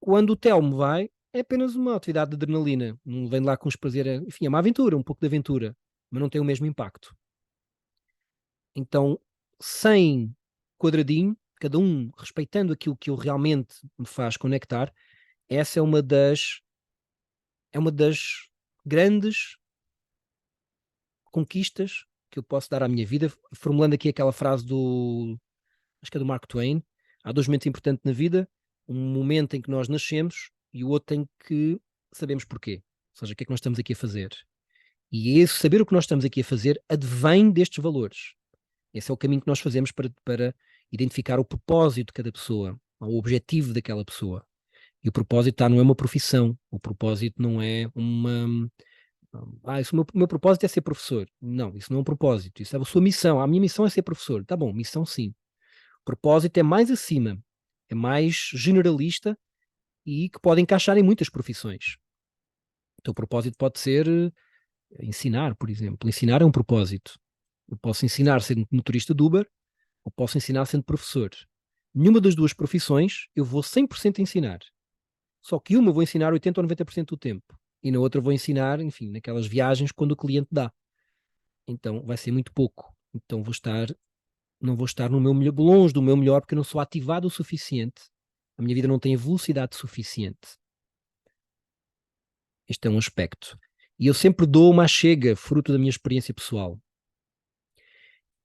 Quando o Telmo vai, é apenas uma atividade de adrenalina. Não vem lá com os prazer. Enfim, é uma aventura, um pouco de aventura, mas não tem o mesmo impacto. Então, sem quadradinho, cada um respeitando aquilo que eu realmente me faz conectar, essa é uma das grandes conquistas que eu posso dar à minha vida, formulando aqui aquela frase acho que é do Mark Twain: há dois momentos importantes na vida, um momento em que nós nascemos e o outro em que sabemos porquê, ou seja, o que é que nós estamos aqui a fazer. E esse saber o que nós estamos aqui a fazer advém destes valores. Esse é o caminho que nós fazemos para identificar o propósito de cada pessoa, o objetivo daquela pessoa. E o propósito não é uma profissão, o propósito não é uma. O meu propósito é ser professor. Não, isso não é um propósito, isso é a sua missão. A minha missão é ser professor. Tá bom, missão sim. O propósito é mais acima, é mais generalista e que pode encaixar em muitas profissões. Então o propósito pode ser ensinar, por exemplo. Ensinar é um propósito. Eu posso ensinar a ser motorista de Uber, ou posso ensinar sendo professor. Nenhuma das duas profissões eu vou 100% ensinar. Só que uma vou ensinar 80 ou 90% do tempo. E na outra vou ensinar, enfim, naquelas viagens quando o cliente dá. Então vai ser muito pouco. Então não vou estar no meu melhor, longe do meu melhor, porque eu não sou ativado o suficiente. A minha vida não tem velocidade suficiente. Este é um aspecto. E eu sempre dou uma chega, fruto da minha experiência pessoal.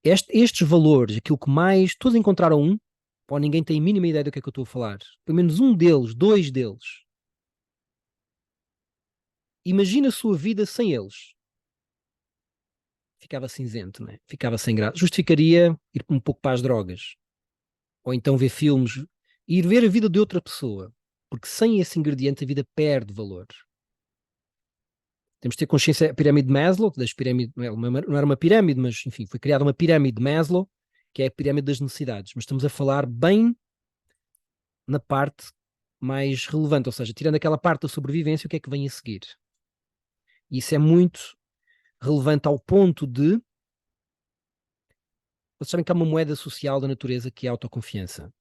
Estes valores, aquilo que mais, todos encontraram um, ou ninguém tem a mínima ideia do que é que eu estou a falar. Pelo menos um deles, dois deles. Imagina a sua vida sem eles. Ficava cinzento, né? Ficava sem graça. Justificaria ir um pouco para as drogas. Ou então ver filmes, ir ver a vida de outra pessoa. Porque sem esse ingrediente a vida perde valor. Temos de ter consciência, a pirâmide de Maslow, não era uma pirâmide, mas enfim, foi criada uma pirâmide de Maslow, que é a pirâmide das necessidades. Mas estamos a falar bem na parte mais relevante, ou seja, tirando aquela parte da sobrevivência, o que é que vem a seguir? E isso é muito relevante ao ponto de... Vocês sabem que há uma moeda social da natureza que é a autoconfiança.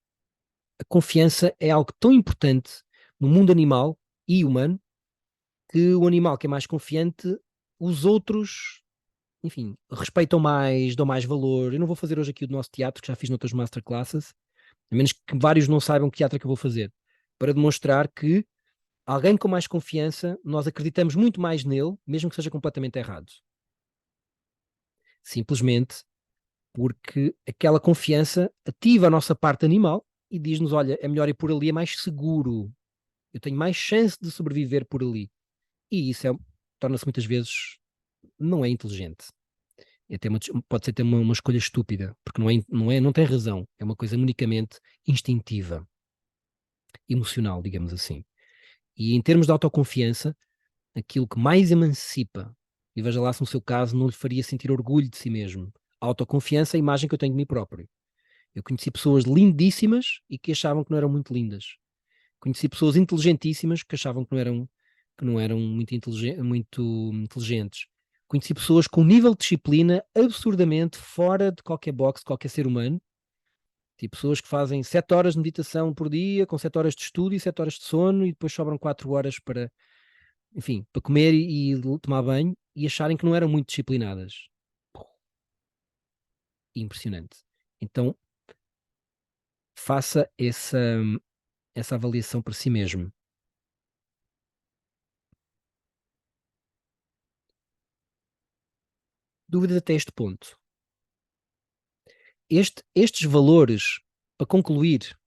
A confiança é algo tão importante no mundo animal e humano que o animal que é mais confiante, os outros, enfim, respeitam mais, dão mais valor. Eu não vou fazer hoje aqui o do nosso teatro, que já fiz noutras masterclasses, a menos que vários não saibam que teatro é que eu vou fazer, para demonstrar que alguém com mais confiança, nós acreditamos muito mais nele, mesmo que seja completamente errado. Simplesmente porque aquela confiança ativa a nossa parte animal e diz-nos, olha, é melhor ir por ali, é mais seguro. Eu tenho mais chance de sobreviver por ali. E isso torna-se muitas vezes, não é inteligente. Pode ser até uma escolha estúpida, porque não tem razão. É uma coisa unicamente instintiva, emocional, digamos assim. E em termos de autoconfiança, aquilo que mais emancipa, e veja lá se no seu caso não lhe faria sentir orgulho de si mesmo. A autoconfiança é a imagem que eu tenho de mim próprio. Eu conheci pessoas lindíssimas e que achavam que não eram muito lindas. Conheci pessoas inteligentíssimas que achavam que não eram muito inteligentes. Conheci pessoas com um nível de disciplina absurdamente fora de qualquer box, de qualquer ser humano. Tipo, pessoas que fazem 7 horas de meditação por dia, com 7 horas de estudo e 7 horas de sono, e depois sobram 4 horas para, enfim, para comer e tomar banho, e acharem que não eram muito disciplinadas. Impressionante. Então, faça essa avaliação para si mesmo. Dúvidas até este ponto. Estes valores, para concluir,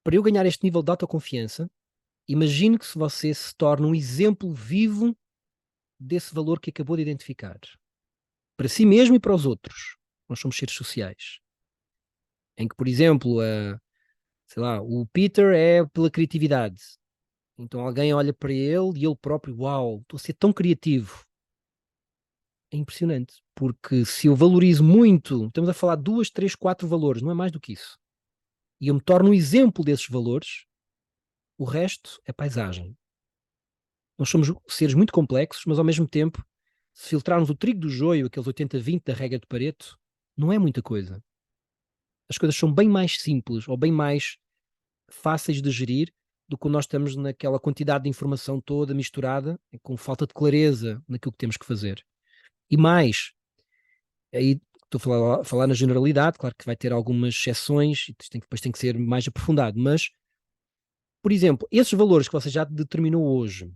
para eu ganhar este nível de autoconfiança, imagine que se você se torna um exemplo vivo desse valor que acabou de identificar. Para si mesmo e para os outros. Nós somos seres sociais. Em que, por exemplo, sei lá, o Peter é pela criatividade. Então alguém olha para ele e ele próprio, uau, estou a ser tão criativo. É impressionante, porque se eu valorizo muito, estamos a falar de 2, 3, 4 valores, não é mais do que isso. E eu me torno um exemplo desses valores, o resto é paisagem. Nós somos seres muito complexos, mas ao mesmo tempo, se filtrarmos o trigo do joio, aqueles 80-20 da regra de Pareto, não é muita coisa. As coisas são bem mais simples ou bem mais fáceis de gerir do que nós estamos naquela quantidade de informação toda misturada, com falta de clareza naquilo que temos que fazer. E mais, aí estou a falar na generalidade, claro que vai ter algumas exceções, e depois tem que ser mais aprofundado, mas, por exemplo, esses valores que você já determinou hoje,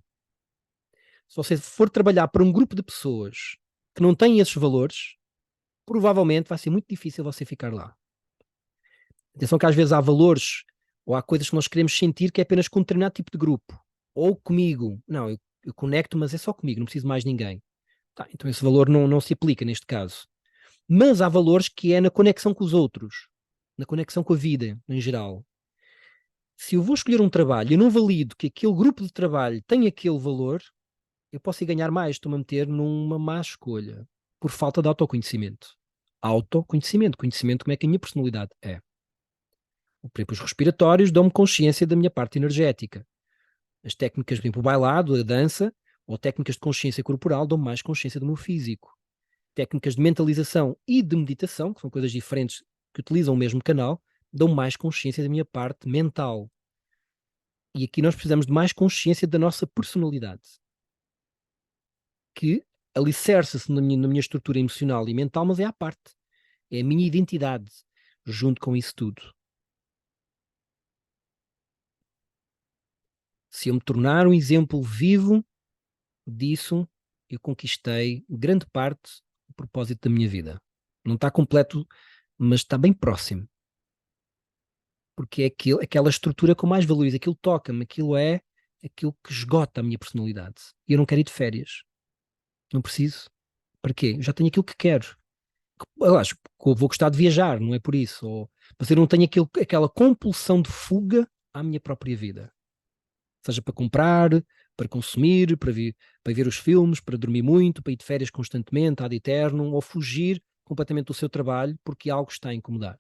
se você for trabalhar para um grupo de pessoas que não têm esses valores, provavelmente vai ser muito difícil você ficar lá. Atenção que às vezes há valores ou há coisas que nós queremos sentir que é apenas com um determinado tipo de grupo. Ou comigo. Não, eu conecto, mas é só comigo, não preciso mais ninguém. Tá, então esse valor não se aplica neste caso. Mas há valores que é na conexão com os outros, na conexão com a vida em geral. Se eu vou escolher um trabalho e não valido que aquele grupo de trabalho tem aquele valor, eu posso ir ganhar mais, estou-me a meter numa má escolha, por falta de autoconhecimento. Autoconhecimento, conhecimento como é que a minha personalidade é. Por exemplo, os respiratórios dão-me consciência da minha parte energética. As técnicas, por exemplo, o bailado, a dança, ou técnicas de consciência corporal dão-me mais consciência do meu físico. técnicas de mentalização e de meditação, que são coisas diferentes que utilizam o mesmo canal, dão mais consciência da minha parte mental. E aqui nós precisamos de mais consciência da nossa personalidade, que alicerça-se na minha estrutura emocional e mental, mas é à parte. É a minha identidade, junto com isso tudo. Se eu me tornar um exemplo vivo disso, eu conquistei grande parte do propósito da minha vida. Não está completo, mas está bem próximo. Porque é aquela estrutura que eu mais valorizo, aquilo toca-me, aquilo é aquilo que esgota a minha personalidade. E eu não quero ir de férias. Não preciso. Para quê? Eu já tenho aquilo que quero. Eu acho que eu vou gostar de viajar, não é por isso. Mas eu não tenho aquela compulsão de fuga à minha própria vida. Seja para comprar, para consumir, para ver os filmes, para dormir muito, para ir de férias constantemente, ad eternum, ou fugir completamente do seu trabalho porque algo está a incomodar.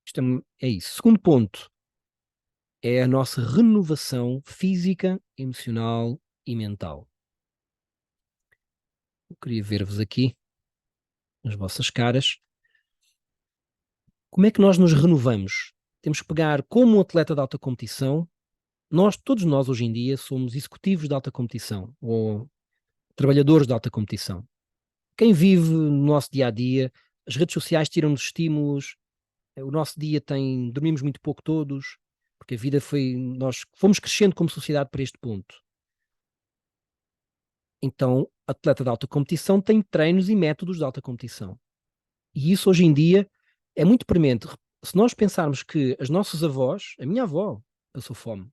Isto é isso. Segundo ponto é a nossa renovação física, emocional e mental. Eu queria ver-vos aqui, nas vossas caras. Como é que nós nos renovamos? Temos que pegar como um atleta de alta competição. Todos nós hoje em dia somos executivos de alta competição ou trabalhadores de alta competição. Quem vive no nosso dia a dia, as redes sociais tiram-nos estímulos, o nosso dia dormimos muito pouco todos, porque a vida nós fomos crescendo como sociedade para este ponto. Então, atleta de alta competição tem treinos e métodos de alta competição. E isso hoje em dia é muito premente. Se nós pensarmos que as nossas avós, a minha avó passou fome,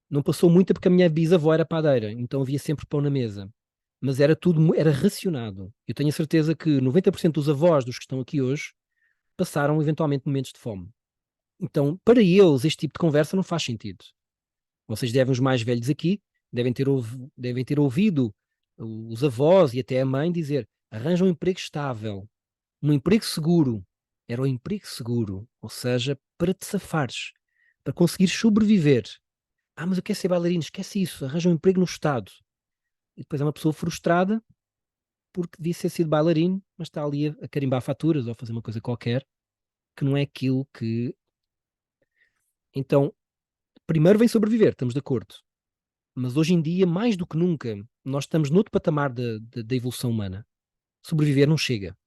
não passou muita porque a minha bisavó era padeira, então havia sempre pão na mesa. Mas era racionado. Eu tenho a certeza que 90% dos avós dos que estão aqui hoje passaram eventualmente momentos de fome. Então, para eles, este tipo de conversa não faz sentido. Vocês devem, os mais velhos aqui, devem ter ouvido os avós e até a mãe dizer: arranja um emprego estável, um emprego seguro. Era o emprego seguro, ou seja, para te safares, para conseguir sobreviver. Ah, mas eu quero ser bailarino, esquece isso, arranja um emprego no Estado. E depois é uma pessoa frustrada porque disse ter sido bailarino, mas está ali a carimbar faturas ou a fazer uma coisa qualquer que não é aquilo que. Então, primeiro vem sobreviver, estamos de acordo. Mas hoje em dia, mais do que nunca, nós estamos noutro patamar da evolução humana. Sobreviver não chega.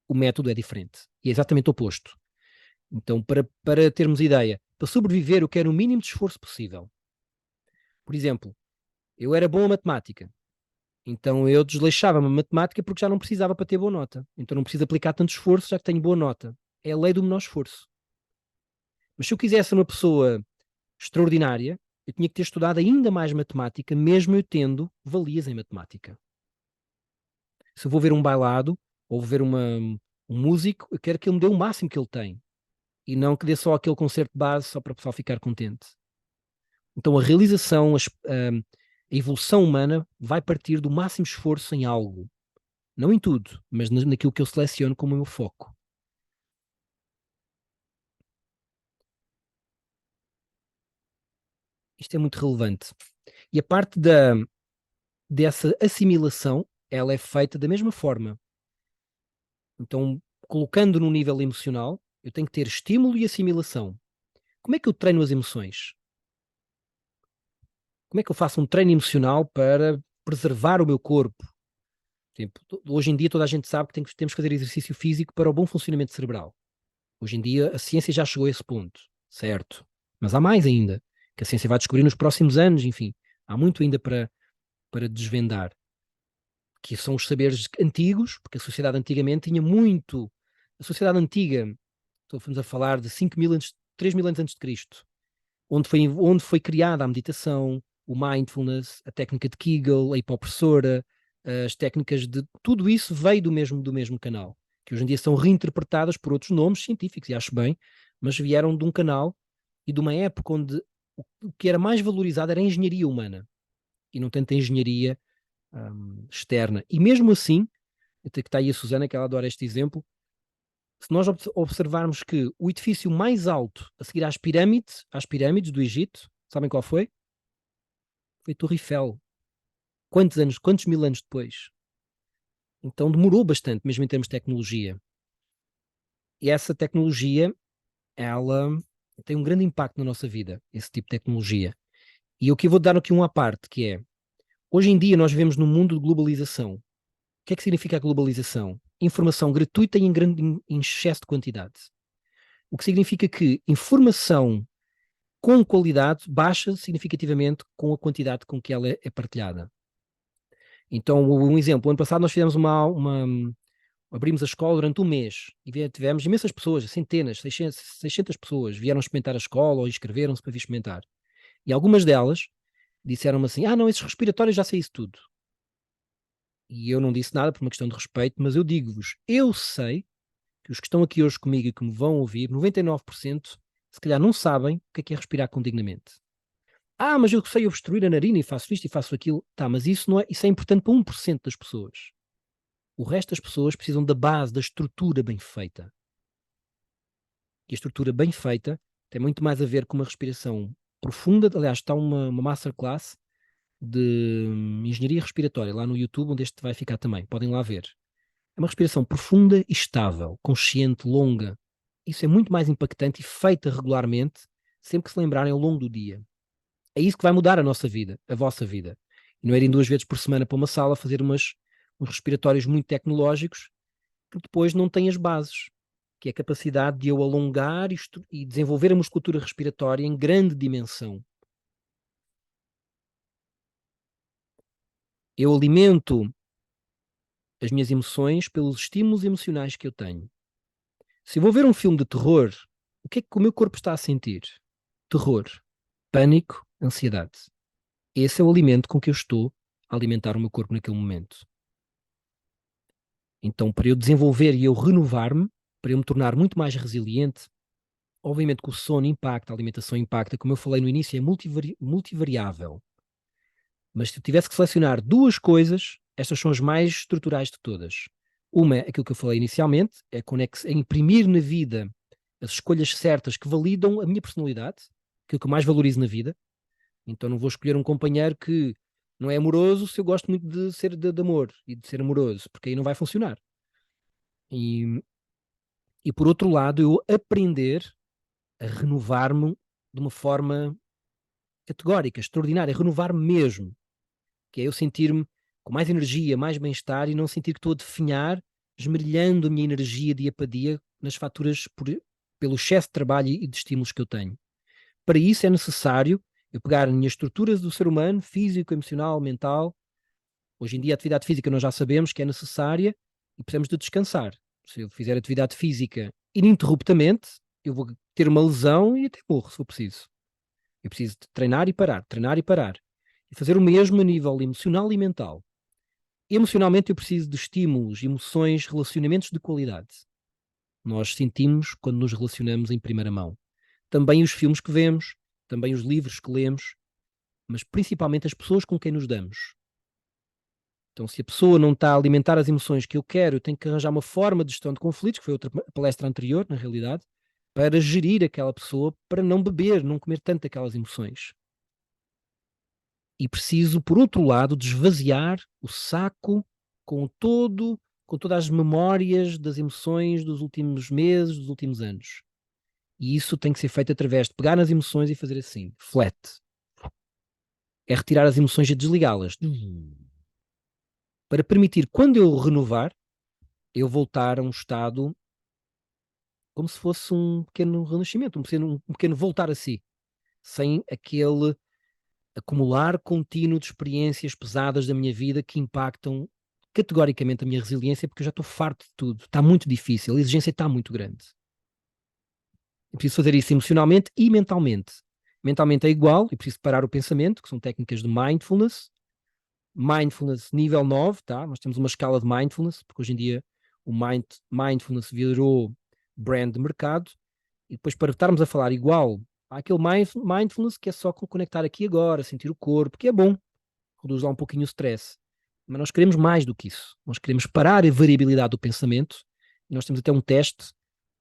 O método é diferente. E é exatamente o oposto. Então, para termos ideia, para sobreviver eu quero o mínimo de esforço possível. Por exemplo, eu era bom a matemática. Então eu desleixava-me a matemática porque já não precisava para ter boa nota. Então não preciso aplicar tanto esforço, já que tenho boa nota. É a lei do menor esforço. Mas se eu quisesse ser uma pessoa extraordinária, eu tinha que ter estudado ainda mais matemática, mesmo eu tendo valias em matemática. Se eu vou ver um bailado ou vou ver um músico, eu quero que ele me dê o máximo que ele tem e não que dê só aquele concerto de base só para o pessoal ficar contente. Então a realização, a evolução humana vai partir do máximo esforço em algo. Não em tudo, mas naquilo que eu seleciono como o meu foco. Isto é muito relevante. E a parte dessa assimilação, ela é feita da mesma forma. Então, colocando no nível emocional, eu tenho que ter estímulo e assimilação. Como é que eu treino as emoções? Como é que eu faço um treino emocional para preservar o meu corpo? Hoje em dia toda a gente sabe que temos que fazer exercício físico para o bom funcionamento cerebral. Hoje em dia a ciência já chegou a esse ponto, certo? Mas há mais ainda, que a ciência vai descobrir nos próximos anos, enfim. Há muito ainda para desvendar, que são os saberes antigos, porque a sociedade antigamente tinha muito. A sociedade antiga, estamos a falar de 3 mil anos antes de Cristo, onde foi criada a meditação, o mindfulness, a técnica de Kegel, a hipopressora, as técnicas de. Tudo isso veio do mesmo canal, que hoje em dia são reinterpretadas por outros nomes científicos, e acho bem, mas vieram de um canal e de uma época onde o que era mais valorizado era a engenharia humana e não tanto a engenharia externa. E mesmo assim, até que está aí a Susana, que ela adora este exemplo, se nós observarmos que o edifício mais alto a seguir às pirâmides do Egito, sabem qual foi? Foi a Torre Eiffel. quantos anos, quantos mil anos depois? Então demorou bastante, mesmo em termos de tecnologia. E essa tecnologia, ela tem um grande impacto na nossa vida, esse tipo de tecnologia. E eu que vou dar aqui uma à parte, que é, hoje em dia nós vivemos num mundo de globalização. O que é que significa a globalização? Informação gratuita e em excesso de quantidade. O que significa que informação com qualidade baixa significativamente com a quantidade com que ela é partilhada. Então, um exemplo, ano passado nós fizemos abrimos a escola durante um mês e tivemos imensas pessoas, centenas, 600 pessoas vieram experimentar a escola ou inscreveram-se para vir experimentar. E algumas delas disseram-me assim, não, esses respiratórios já sei isso tudo. E eu não disse nada por uma questão de respeito, mas eu digo-vos, eu sei que os que estão aqui hoje comigo e que me vão ouvir, 99%, se calhar não sabem o que é respirar com dignamente. Mas eu sei obstruir a narina e faço isto e faço aquilo. Tá, mas isso é importante para 1% das pessoas. O resto das pessoas precisam da base, da estrutura bem feita. E a estrutura bem feita tem muito mais a ver com uma respiração profunda. Aliás, está uma masterclass de engenharia respiratória lá no YouTube, onde este vai ficar também. Podem lá ver. É uma respiração profunda e estável, consciente, longa. Isso é muito mais impactante e feita regularmente, sempre que se lembrarem ao longo do dia. É isso que vai mudar a nossa vida, a vossa vida. E não é irem 2 vezes por semana para uma sala fazer uns respiratórios muito tecnológicos que depois não têm as bases, que é a capacidade de eu alongar e desenvolver a musculatura respiratória em grande dimensão. Eu alimento as minhas emoções pelos estímulos emocionais que eu tenho. Se eu vou ver um filme de terror, o que é que o meu corpo está a sentir? Terror, pânico, ansiedade. Esse é o alimento com que eu estou a alimentar o meu corpo naquele momento. Então, para eu desenvolver e eu renovar-me, para eu me tornar muito mais resiliente, obviamente que o sono impacta, a alimentação impacta, como eu falei no início, é multivariável. Mas se eu tivesse que selecionar 2 coisas, estas são as mais estruturais de todas. Uma é aquilo que eu falei inicialmente, é imprimir na vida as escolhas certas que validam a minha personalidade, aquilo que eu mais valorizo na vida. Então não vou escolher um companheiro que não é amoroso se eu gosto muito de ser de amor e de ser amoroso, porque aí não vai funcionar. E por outro lado, eu aprender a renovar-me de uma forma categórica, extraordinária, renovar-me mesmo, que é eu sentir-me com mais energia, mais bem-estar e não sentir que estou a definhar, esmerilhando a minha energia dia para dia nas faturas pelo excesso de trabalho e de estímulos que eu tenho. Para isso é necessário eu pegar as minhas estruturas do ser humano, físico, emocional, mental. Hoje em dia a atividade física nós já sabemos que é necessária e precisamos de descansar. Se eu fizer atividade física ininterruptamente, eu vou ter uma lesão e até morro, se for preciso. Eu preciso de treinar e parar, treinar e parar. E fazer o mesmo a nível emocional e mental. Emocionalmente eu preciso de estímulos, emoções, relacionamentos de qualidade. Nós sentimos quando nos relacionamos em primeira mão. Também os filmes que vemos, também os livros que lemos, mas principalmente as pessoas com quem nos damos. Então, se a pessoa não está a alimentar as emoções que eu quero, eu tenho que arranjar uma forma de gestão de conflitos, que foi outra palestra anterior, na realidade, para gerir aquela pessoa, para não beber, não comer tanto aquelas emoções. E preciso, por outro lado, de esvaziar o saco com todas as memórias das emoções dos últimos meses, dos últimos anos. E isso tem que ser feito através de pegar nas emoções e fazer assim, flat. É retirar as emoções e desligá-las. Para permitir, quando eu renovar, eu voltar a um estado como se fosse um pequeno renascimento, um pequeno voltar a si, sem aquele acumular contínuo de experiências pesadas da minha vida que impactam categoricamente a minha resiliência, porque eu já estou farto de tudo, está muito difícil, a exigência está muito grande. Eu preciso fazer isso emocionalmente e mentalmente. Mentalmente é igual, eu preciso parar o pensamento, que são técnicas de mindfulness. Mindfulness nível 9, tá? Nós temos uma escala de mindfulness, porque hoje em dia o mindfulness virou brand de mercado, e depois para estarmos a falar igual àquele mindfulness que é só conectar aqui agora, sentir o corpo, que é bom, reduz lá um pouquinho o stress. Mas nós queremos mais do que isso. Nós queremos parar a variabilidade do pensamento, e nós temos até um teste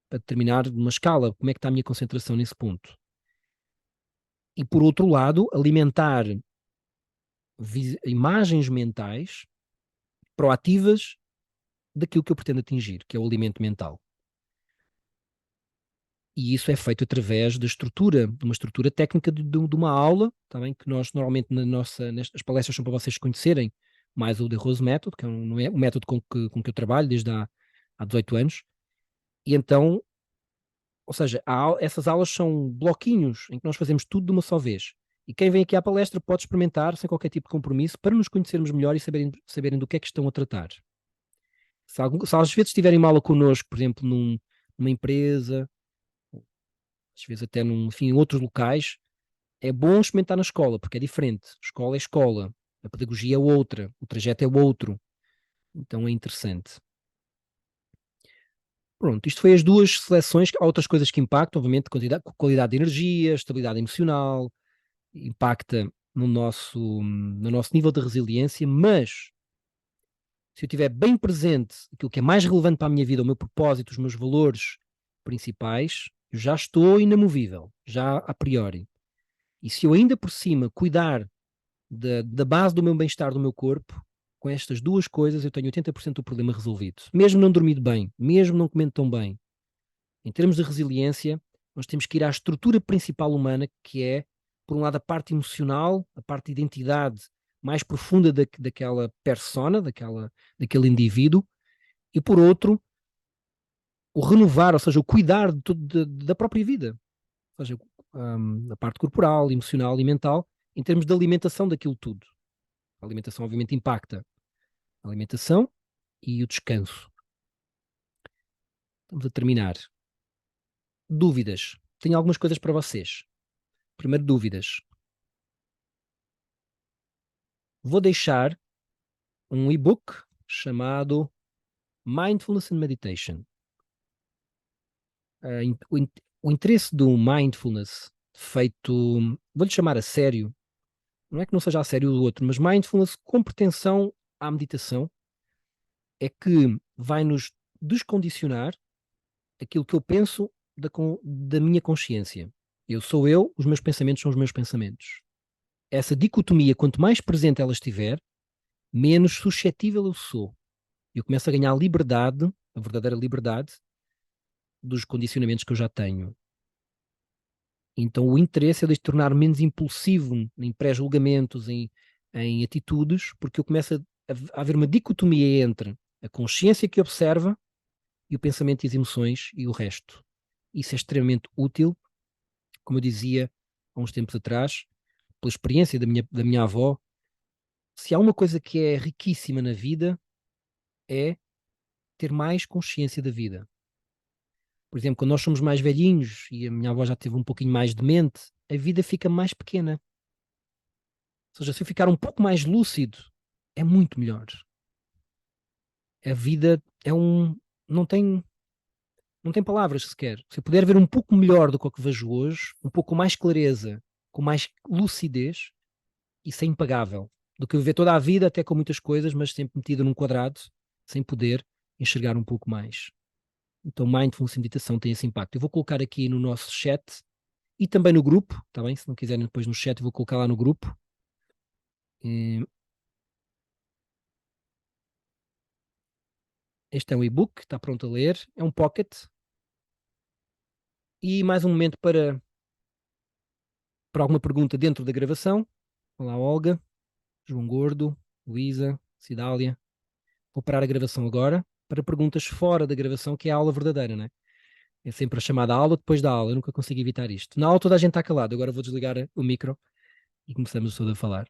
para determinar uma escala, como é que está a minha concentração nesse ponto. E por outro lado, alimentar imagens mentais proativas daquilo que eu pretendo atingir, que é o alimento mental. E isso é feito através da estrutura, de uma estrutura técnica de uma aula, tá bem? Que nós normalmente nestas palestras são para vocês conhecerem mais o The Rose Method, que é um método com que eu trabalho desde há 18 anos. E então, ou seja, essas aulas são bloquinhos em que nós fazemos tudo de uma só vez. E quem vem aqui à palestra pode experimentar sem qualquer tipo de compromisso para nos conhecermos melhor e saberem do que é que estão a tratar. Se às vezes tiverem uma aula connosco, por exemplo, numa empresa, às vezes até em outros locais, é bom experimentar na escola, porque é diferente. Escola é escola, a pedagogia é outra, o trajeto é outro. Então é interessante. Pronto, isto foi as duas seleções. Há outras coisas que impactam, obviamente, qualidade de energia, estabilidade emocional, impacta no nosso nível de resiliência, mas se eu tiver bem presente aquilo que é mais relevante para a minha vida, o meu propósito, os meus valores principais, eu já estou inamovível, já a priori. E se eu ainda por cima cuidar da base do meu bem-estar do meu corpo, com estas duas coisas eu tenho 80% do problema resolvido. Mesmo não dormindo bem, mesmo não comendo tão bem. Em termos de resiliência, nós temos que ir à estrutura principal humana, que é, por um lado, a parte emocional, a parte de identidade mais profunda daquela persona, daquele indivíduo, e por outro, o renovar, ou seja, o cuidar da própria vida. Ou seja, a parte corporal, emocional e mental, em termos de alimentação daquilo tudo. A alimentação, obviamente, impacta a alimentação e o descanso. Estamos a terminar. Dúvidas. Tenho algumas coisas para vocês. Primeiro, dúvidas. Vou deixar um e-book chamado Mindfulness and Meditation. O interesse do mindfulness feito, vou-lhe chamar a sério, não é que não seja a sério o outro, mas mindfulness com pretensão à meditação, é que vai nos descondicionar aquilo que eu penso da minha consciência. Eu sou eu, os meus pensamentos são os meus pensamentos. Essa dicotomia, quanto mais presente ela estiver, menos suscetível eu sou. Eu começo a ganhar liberdade, a verdadeira liberdade, dos condicionamentos que eu já tenho. Então o interesse é de tornar menos impulsivo em pré-julgamentos, em atitudes, porque eu começo a haver uma dicotomia entre a consciência que observa e o pensamento e as emoções e o resto. Isso é extremamente útil, como eu dizia há uns tempos atrás, pela experiência da minha avó. Se há uma coisa que é riquíssima na vida, é ter mais consciência da vida. Por exemplo, quando nós somos mais velhinhos e a minha avó já teve um pouquinho mais de mente, a vida fica mais pequena. Ou seja, se eu ficar um pouco mais lúcido, é muito melhor. A vida é não tem palavras sequer. Se eu puder ver um pouco melhor do que o que vejo hoje, um pouco com mais clareza, com mais lucidez, isso é impagável. Do que viver toda a vida, até com muitas coisas, mas sempre metido num quadrado, sem poder enxergar um pouco mais. Então, mindfulness e meditação tem esse impacto. Eu vou colocar aqui no nosso chat e também no grupo, está bem? Se não quiserem depois no chat, eu vou colocar lá no grupo. Este é um e-book, está pronto a ler. É um pocket. E mais um momento para alguma pergunta dentro da gravação. Olá, Olga, João Gordo, Luísa, Cidália. Vou parar a gravação agora para perguntas fora da gravação, que é a aula verdadeira, né? É sempre a chamada aula depois da aula. Eu nunca consigo evitar isto. Na aula toda a gente está calado. Agora vou desligar o micro e começamos todos a falar.